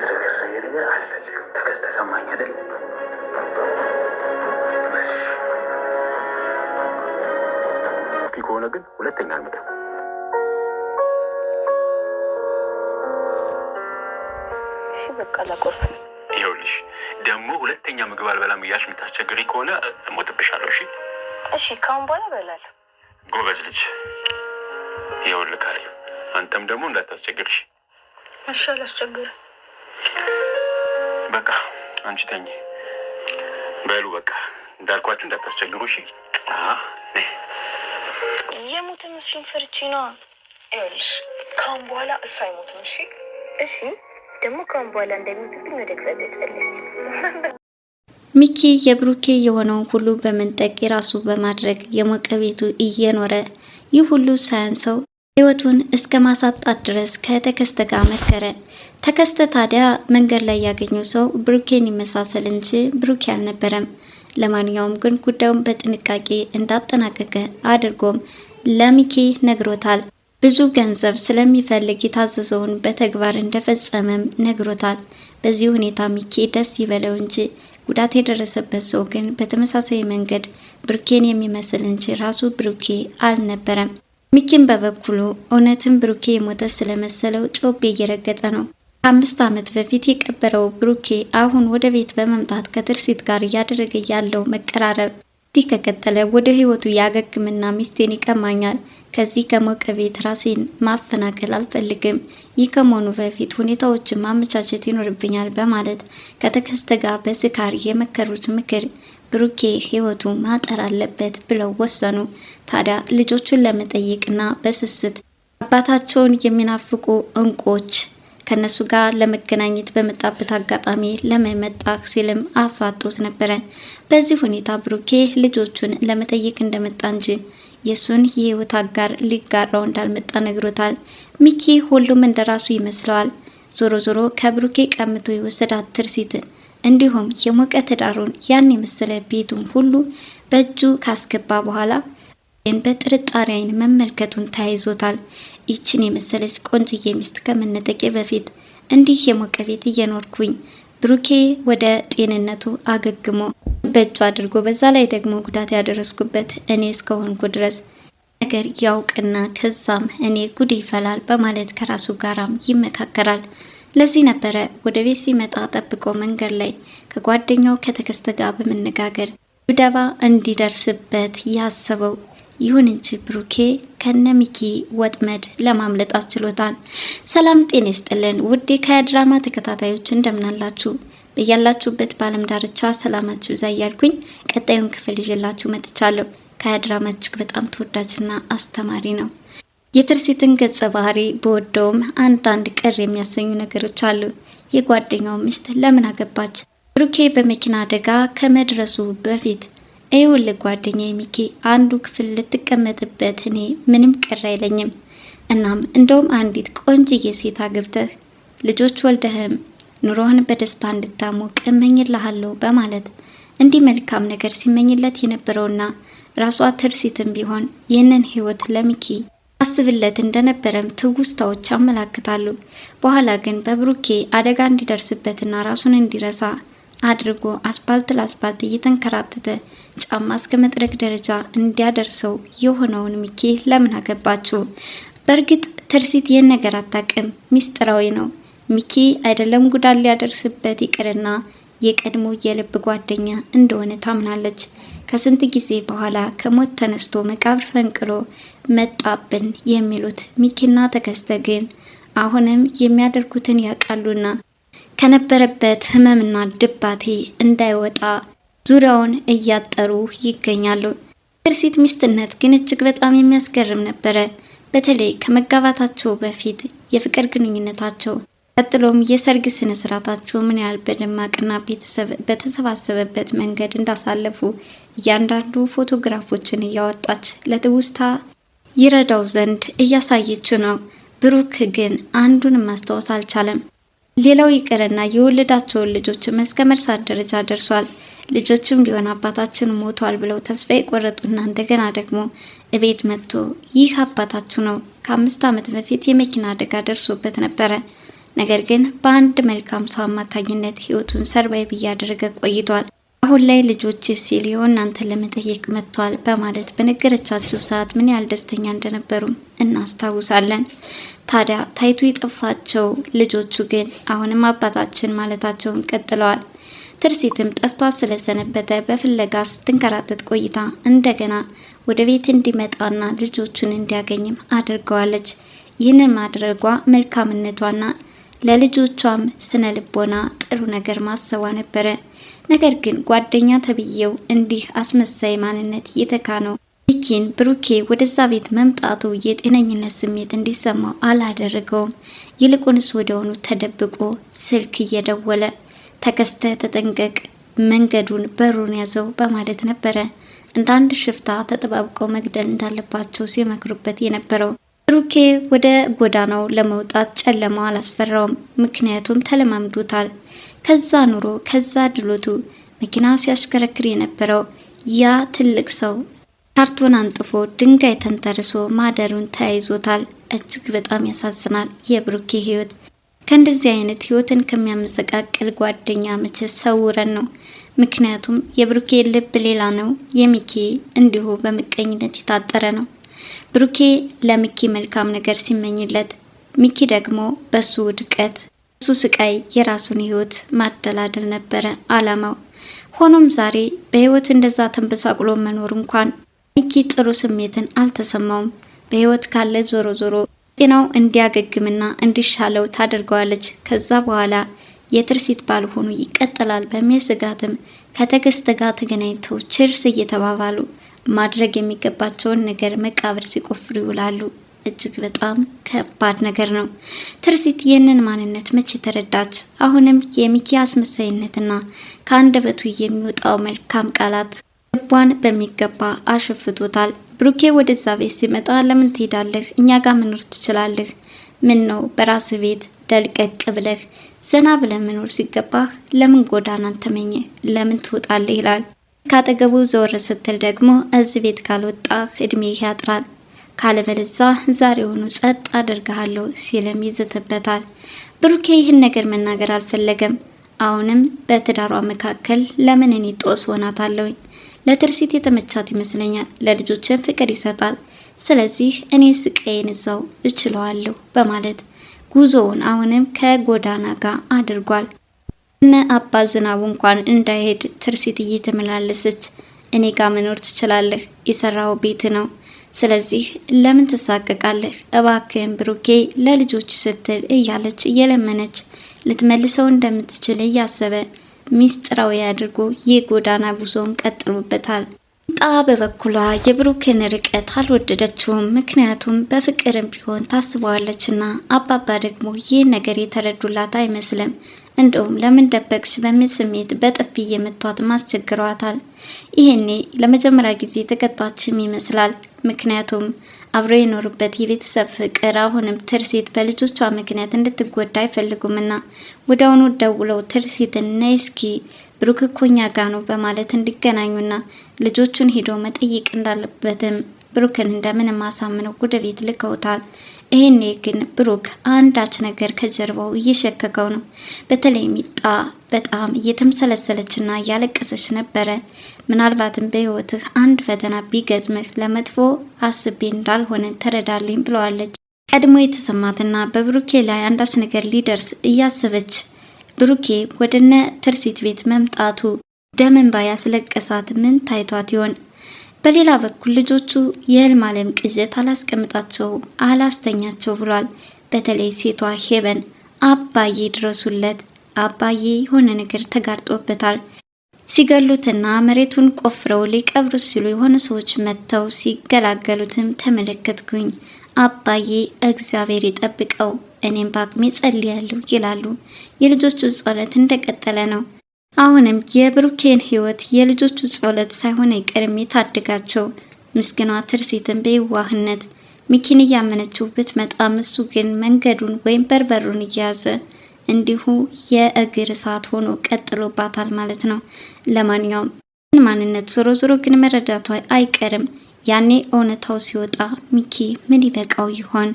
የሚያዝረገረግ ነገር አልፈልግም። ተከስተ ሰማኝ አይደል? ከሆነ ግን ሁለተኛ አልመጣም። እሺ በቃ ላቆርፍ። ይኸውልሽ ደግሞ ሁለተኛ ምግብ አልበላም እያልሽ የምታስቸግሪ ከሆነ እሞትብሻለሁ። እሺ እሺ፣ ካሁን በኋላ እበላለሁ። ጎበዝ ልጅ። ይኸውልህ ካሌብ፣ አንተም ደግሞ እንዳታስቸግርሽ። እሺ አላስቸግርም። በቃ አንቺ ተኝ። በሉ በቃ እንዳልኳችሁ እንዳታስቸግሩ። እሺ የሞተ መስሎኝ ፈርቼ ነው። ይኸውልሽ ካሁን በኋላ እሱ አይሞትም። እሺ እሺ። ደግሞ ካሁን በኋላ እንዳይሞትብኝ ወደ እግዚአብሔር ጸልይ። ሚኪ የብሩኬ የሆነውን ሁሉ በመንጠቅ የራሱ በማድረግ የሞቀ ቤቱ እየኖረ ይህ ሁሉ ሳያንሰው ህይወቱን እስከ ማሳጣት ድረስ ከተከስተ ጋር መከረ። ተከስተ ታዲያ መንገድ ላይ ያገኘው ሰው ብሩኬን ይመሳሰል እንጂ ብሩኬ አልነበረም። ለማንኛውም ግን ጉዳዩን በጥንቃቄ እንዳጠናቀቀ አድርጎም ለሚኪ ነግሮታል። ብዙ ገንዘብ ስለሚፈልግ የታዘዘውን በተግባር እንደፈጸመም ነግሮታል። በዚህ ሁኔታ ሚኪ ደስ ይበለው እንጂ ጉዳት የደረሰበት ሰው ግን በተመሳሳይ መንገድ ብሩኬን የሚመስል እንጂ ራሱ ብሩኬ አልነበረም። ሚኪን በበኩሉ እውነትም ብሩኬ የሞተ ስለመሰለው ጮቤ እየረገጠ ነው። 5 ዓመት በፊት የቀበረው ብሩኬ አሁን ወደ ቤት በመምጣት ከትርሲት ጋር እያደረገ ያለው መቀራረብ እንዲህ ከቀጠለ ወደ ህይወቱ ያገግምና ሚስቴን ይቀማኛል። ከዚህ ከሞቀ ቤት ራሴን ማፈናቀል አልፈልግም። ይህ ከመሆኑ በፊት ሁኔታዎችን ማመቻቸት ይኖርብኛል በማለት ከተከስተ ጋር በስካር የመከሩት ምክር ብሩኬ ህይወቱ ማጠር አለበት ብለው ወሰኑ። ታዲያ ልጆቹን ለመጠየቅና በስስት አባታቸውን የሚናፍቁ እንቆች ከነሱ ጋር ለመገናኘት በመጣበት አጋጣሚ ለመመጣ ሲልም አፋጦት ነበረ። በዚህ ሁኔታ ብሩኬ ልጆቹን ለመጠየቅ እንደመጣ እንጂ የሱን የህይወት አጋር ሊጋራው እንዳልመጣ ነግሮታል። ሚኪ ሁሉም እንደራሱ ይመስለዋል። ዞሮ ዞሮ ከብሩኬ ቀምቶ የወሰዳት ትርሲትን እንዲሁም የሞቀ ትዳሩን ያን የመሰለ ቤቱን ሁሉ በእጁ ካስገባ በኋላ በጥርጣሬ አይን መመልከቱን ተያይዞታል። ይችን የመሰለች ቆንጆዬ ሚስት ከመነጠቄ በፊት እንዲህ የሞቀ ቤት እየኖርኩኝ ብሩኬ ወደ ጤንነቱ አገግሞ በእጁ አድርጎ በዛ ላይ ደግሞ ጉዳት ያደረስኩበት እኔ እስከሆንኩ ድረስ ነገር ያውቅና ከዛም እኔ ጉድ ይፈላል በማለት ከራሱ ጋራም ይመካከራል። ለዚህ ነበረ ወደ ቤት ሲመጣ ጠብቆ መንገድ ላይ ከጓደኛው ከተከስተ ጋር በመነጋገር ድብደባ እንዲደርስበት ያሰበው። ይሁን እንጂ ብሩኬ ከነሚኪ ወጥመድ ለማምለጥ አስችሎታል። ሰላም ጤና ይስጥልን ውድ ከድራማ ተከታታዮች እንደምናላችሁ በያላችሁበት በዓለም ዳርቻ ሰላማችሁ ይብዛ እያልኩኝ ቀጣዩን ክፍል ይዤላችሁ መጥቻለሁ። ከድራማ እጅግ በጣም ተወዳጅና አስተማሪ ነው። የትርሲትን ገጸ ባህሪ በወደውም አንዳንድ ቅር የሚያሰኙ ነገሮች አሉ። የጓደኛው ሚስት ለምን አገባች? ብሩኬ በመኪና አደጋ ከመድረሱ በፊት ይኸውልህ ጓደኛዬ ሚኪ አንዱ ክፍል ልትቀመጥበት እኔ ምንም ቅር አይለኝም። እናም እንደውም አንዲት ቆንጅዬ ሴት አግብተህ ልጆች ወልደህም ኑሮህን በደስታ እንድታሞቅ እመኝልሃለሁ በማለት እንዲህ መልካም ነገር ሲመኝለት የነበረውና ራሷ ትርሲትም ቢሆን ይህንን ህይወት ለሚኪ አስብለት እንደነበረም ትውስታዎች ያመላክታሉ። በኋላ ግን በብሩኬ አደጋ እንዲደርስበትና ራሱን እንዲረሳ አድርጎ አስፓልት ለአስፓልት እየተንከራተተ ጫማ እስከ መጥረግ ደረጃ እንዲያደርሰው የሆነውን ሚኪ ለምን አገባችሁ? በእርግጥ ትርሲት ይህን ነገር አታውቅም፣ ሚስጥራዊ ነው። ሚኪ አይደለም ጉዳት ሊያደርስበት ይቅርና የቀድሞ የልብ ጓደኛ እንደሆነ ታምናለች። ከስንት ጊዜ በኋላ ከሞት ተነስቶ መቃብር ፈንቅሎ መጣብን የሚሉት ሚኪና ተከስተ ግን አሁንም የሚያደርጉትን ያውቃሉና ከነበረበት ህመምና ድባቴ እንዳይወጣ ዙሪያውን እያጠሩ ይገኛሉ። ትርሲት ሚስትነት ግን እጅግ በጣም የሚያስገርም ነበረ። በተለይ ከመጋባታቸው በፊት የፍቅር ግንኙነታቸው ቀጥሎም የሰርግ ስነ ስርዓታቸው ምን ያህል በደማቅና ቤተሰብ በተሰባሰበበት መንገድ እንዳሳለፉ እያንዳንዱ ፎቶግራፎችን እያወጣች ለትውስታ ይረዳው ዘንድ እያሳየችው ነው። ብሩክ ግን አንዱን ማስታወስ አልቻለም። ሌላው ይቀርና የወለዳቸውን ልጆች እስከ መርሳት ደረጃ ደርሷል። ልጆችም ቢሆን አባታችን ሞቷል ብለው ተስፋ የቆረጡና እንደገና ደግሞ እቤት መጥቶ ይህ አባታችሁ ነው ከ5 ዓመት በፊት የመኪና አደጋ ደርሶበት ነበረ። ነገር ግን በአንድ መልካም ሰው አማካኝነት ህይወቱን ሰርቫይቭ እያደረገ ቆይቷል። አሁን ላይ ልጆች ሲል እናንተን ለመጠየቅ መጥቷል በማለት በነገረቻቸው ሰዓት ምን ያህል ደስተኛ እንደነበሩም እናስታውሳለን። ታዲያ ታይቱ የጠፋቸው ልጆቹ ግን አሁንም አባታችን ማለታቸውን ቀጥለዋል። ትርሲትም ጠፍቷ ስለሰነበተ በፍለጋ ስትንከራተት ቆይታ እንደገና ወደ ቤት እንዲመጣና ልጆቹን እንዲያገኝም አድርገዋለች። ይህንን ማድረጓ መልካምነቷና ለልጆቿም ስነ ልቦና ጥሩ ነገር ማሰቧ ነበረ። ነገር ግን ጓደኛ ተብዬው እንዲህ አስመሳይ ማንነት የተካነው ሚኪን ብሩኬ ወደዛ ቤት መምጣቱ የጤነኝነት ስሜት እንዲሰማው አላደረገውም። ይልቁንስ ወደሆኑ ተደብቆ ስልክ እየደወለ ተከስተ ተጠንቀቅ፣ መንገዱን በሩን ያዘው በማለት ነበረ እንደ አንድ ሽፍታ ተጠባብቀው መግደል እንዳለባቸው ሲመክሩበት የነበረው። ብሩኬ ወደ ጎዳናው ለመውጣት ጨለማው አላስፈራውም። ምክንያቱም ተለማምዶታል። ከዛ ኑሮ ከዛ ድሎቱ መኪና ሲያሽከረክር የነበረው ያ ትልቅ ሰው ካርቶን አንጥፎ ድንጋይ ተንተርሶ ማደሩን ተያይዞታል። እጅግ በጣም ያሳዝናል የብሩኬ ህይወት። ከእንደዚህ አይነት ህይወትን ከሚያመሰቃቅል ጓደኛ መቼ ሰውረን ነው። ምክንያቱም የብሩኬ ልብ ሌላ ነው፣ የሚኪ እንዲሁ በምቀኝነት የታጠረ ነው። ብሩኬ ለሚኪ መልካም ነገር ሲመኝለት፣ ሚኪ ደግሞ በሱ ውድቀት በሱ ስቃይ የራሱን ህይወት ማደላደል ነበረ አላማው። ሆኖም ዛሬ በህይወት እንደዛ ተንበሳቅሎ መኖር እንኳን ሚኪ ጥሩ ስሜትን አልተሰማውም። በህይወት ካለ ዞሮ ዞሮ ጤናው እንዲያገግምና እንዲሻለው ታደርገዋለች። ከዛ በኋላ የትርሲት ባልሆኑ ይቀጥላል በሚል ስጋትም ከትዕግስት ጋር ተገናኝተው ችርስ እየተባባሉ ማድረግ የሚገባቸውን ነገር መቃብር ሲቆፍሩ ይውላሉ። እጅግ በጣም ከባድ ነገር ነው። ትርሲት ይህንን ማንነት መቼ ተረዳች? አሁንም የሚኪ አስመሳይነትና ከአንደበቱ የሚወጣው መልካም ቃላት ልቧን በሚገባ አሸፍቶታል። ብሩኬ ወደዛ ቤት ሲመጣ ለምን ትሄዳለህ? እኛ ጋር መኖር ትችላለህ። ምን ነው በራስህ ቤት ደልቀቅ ብለህ ዘና ብለህ መኖር ሲገባህ ለምን ጎዳናን ተመኘ? ለምን ትወጣለህ? ይላል። ካጠገቡ ዘወር ስትል ደግሞ እዚህ ቤት ካልወጣህ እድሜህ ያጥራል፣ ካለበለዛ ዛሬውኑ ጸጥ አደርግሃለሁ ሲልም ይዘትበታል። ብሩኬ ይህን ነገር መናገር አልፈለገም። አሁንም በትዳሯ መካከል ለምን እኔ ጦስ ሆናታለሁ? ለትርሲት የተመቻት ይመስለኛል። ለልጆችን ፍቅር ይሰጣል። ስለዚህ እኔ ስቃዬን እዛው እችለዋለሁ በማለት ጉዞውን አሁንም ከጎዳና ጋር አድርጓል። እነ አባ ዝናቡ እንኳን እንዳይሄድ ትርሲት እየተመላለሰች እኔ ጋር መኖር ትችላለህ፣ የሰራው ቤት ነው፣ ስለዚህ ለምን ትሳቀቃለህ? እባክህን ብሩኬ ለልጆች ስትል እያለች እየለመነች ልትመልሰው እንደምትችል እያሰበ ሚስጥራዊ አድርጎ የጎዳና ጉዞውን ቀጥሎበታል። ጣ በበኩሏ የብሩክን ርቀት አልወደደችውም። ምክንያቱም በፍቅርም ቢሆን ታስበዋለችና አባባ ደግሞ ይህ ነገር የተረዱላት አይመስልም። እንደውም ለምን ደበቅሽ በሚል ስሜት በጥፊ የመቷት ማስቸግረዋታል። ይሄኔ ለመጀመሪያ ጊዜ ተቀጣችም ይመስላል። ምክንያቱም አብረው የኖሩበት የቤተሰብ ፍቅር አሁንም ትርሲት በልጆቿ ምክንያት እንድትጎዳ አይፈልጉምና ወዲያውኑ ደውለው ትርሲትን ነይ እስኪ ብሩክ እኮ እኛ ጋ ነው በማለት እንዲገናኙና ልጆቹን ሄዶ መጠየቅ እንዳለበትም ብሩክን እንደምንም አሳምነው ወደ ቤት ልከውታል። ይሄኔ ግን ብሩክ አንዳች ነገር ከጀርባው እየሸከከው ነው። በተለይ ሚጣ በጣም እየተምሰለሰለችና እያለቀሰች ነበረ። ምናልባትም በህይወትህ አንድ ፈተና ቢገጥምህ ለመጥፎ አስቤ እንዳልሆነ ተረዳልኝ ብለዋለች። ቀድሞ የተሰማትና በብሩኬ ላይ አንዳች ነገር ሊደርስ እያሰበች ብሩኬ ወደነ ትርሲት ቤት መምጣቱ ደም እንባ ያስለቀሳት ምን ታይቷት ይሆን? በሌላ በኩል ልጆቹ የህልም ዓለም ቅዠት አላስቀምጣቸው አላስተኛቸው ብሏል። በተለይ ሴቷ ሄበን አባዬ ድረሱለት፣ አባዬ የሆነ ነገር ተጋርጦበታል። ሲገሉትና መሬቱን ቆፍረው ሊቀብሩት ሲሉ የሆነ ሰዎች መጥተው ሲገላገሉትም ተመለከትኩኝ። አባዬ እግዚአብሔር ይጠብቀው፣ እኔም በአቅሜ ጸልያለሁ ይላሉ። የልጆቹ ጸሎት እንደቀጠለ ነው። አሁንም የብሩኬን ህይወት የልጆቹ ጸሎት ሳይሆን አይቀርም የታደጋቸው። ምስኪኗ ትርሲትን በየዋህነት ሚኪን እያመነችው ብትመጣም እሱ ግን መንገዱን ወይም በርበሩን እየያዘ እንዲሁ የእግር እሳት ሆኖ ቀጥሎባታል ማለት ነው። ለማንኛውም ማንነት ዞሮ ዞሮ ግን መረዳቷ አይቀርም። ያኔ እውነታው ሲወጣ ሚኪ ምን ይበቃው ይሆን?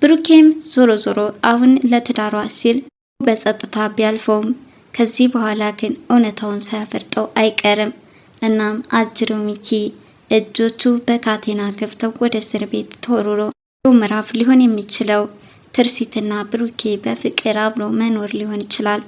ብሩኬም ዞሮ ዞሮ አሁን ለትዳሯ ሲል በጸጥታ ቢያልፈውም ከዚህ በኋላ ግን እውነታውን ሳያፈርጠው አይቀርም። እናም አጅሬው ሚኪ እጆቹ በካቴና ገፍተው ወደ እስር ቤት ተወርውሮ ምዕራፍ ሊሆን የሚችለው ትርሲትና ብሩኬ በፍቅር አብሮ መኖር ሊሆን ይችላል።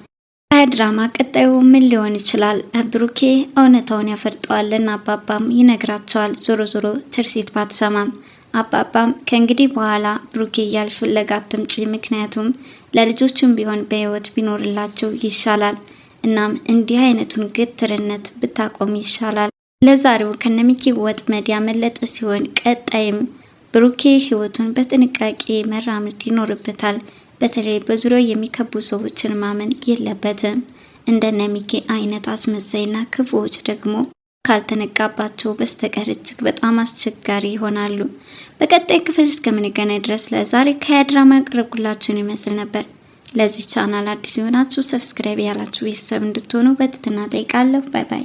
ድራማ ቀጣዩ ምን ሊሆን ይችላል? ብሩኬ እውነታውን ያፈርጠዋልና አባባም ይነግራቸዋል። ዞሮ ዞሮ ትርሲት ባትሰማም አባባም ከእንግዲህ በኋላ ብሩኬ እያልሽ ፍለጋ አትምጪ፣ ምክንያቱም ለልጆቹም ቢሆን በህይወት ቢኖርላቸው ይሻላል። እናም እንዲህ አይነቱን ግትርነት ብታቆም ይሻላል። ለዛሬው ከነሚኪ ወጥመድ ያመለጠ ሲሆን ቀጣይም ብሩኬ ህይወቱን በጥንቃቄ መራመድ ይኖርበታል። በተለይ በዙሪያው የሚከቡ ሰዎችን ማመን የለበትም። እንደነ ሚኪ አይነት አስመሳይና ክፉዎች ደግሞ ካልተነቃባቸው በስተቀር እጅግ በጣም አስቸጋሪ ይሆናሉ። በቀጣይ ክፍል እስከምንገናኝ ድረስ ለዛሬ ከድራማ ያቀረብኩላችሁን ይመስል ነበር። ለዚህ ቻናል አዲስ የሆናችሁ ሰብስክራይብ ያላችሁ ቤተሰብ እንድትሆኑ በትህትና ጠይቃለሁ። ባይ ባይ።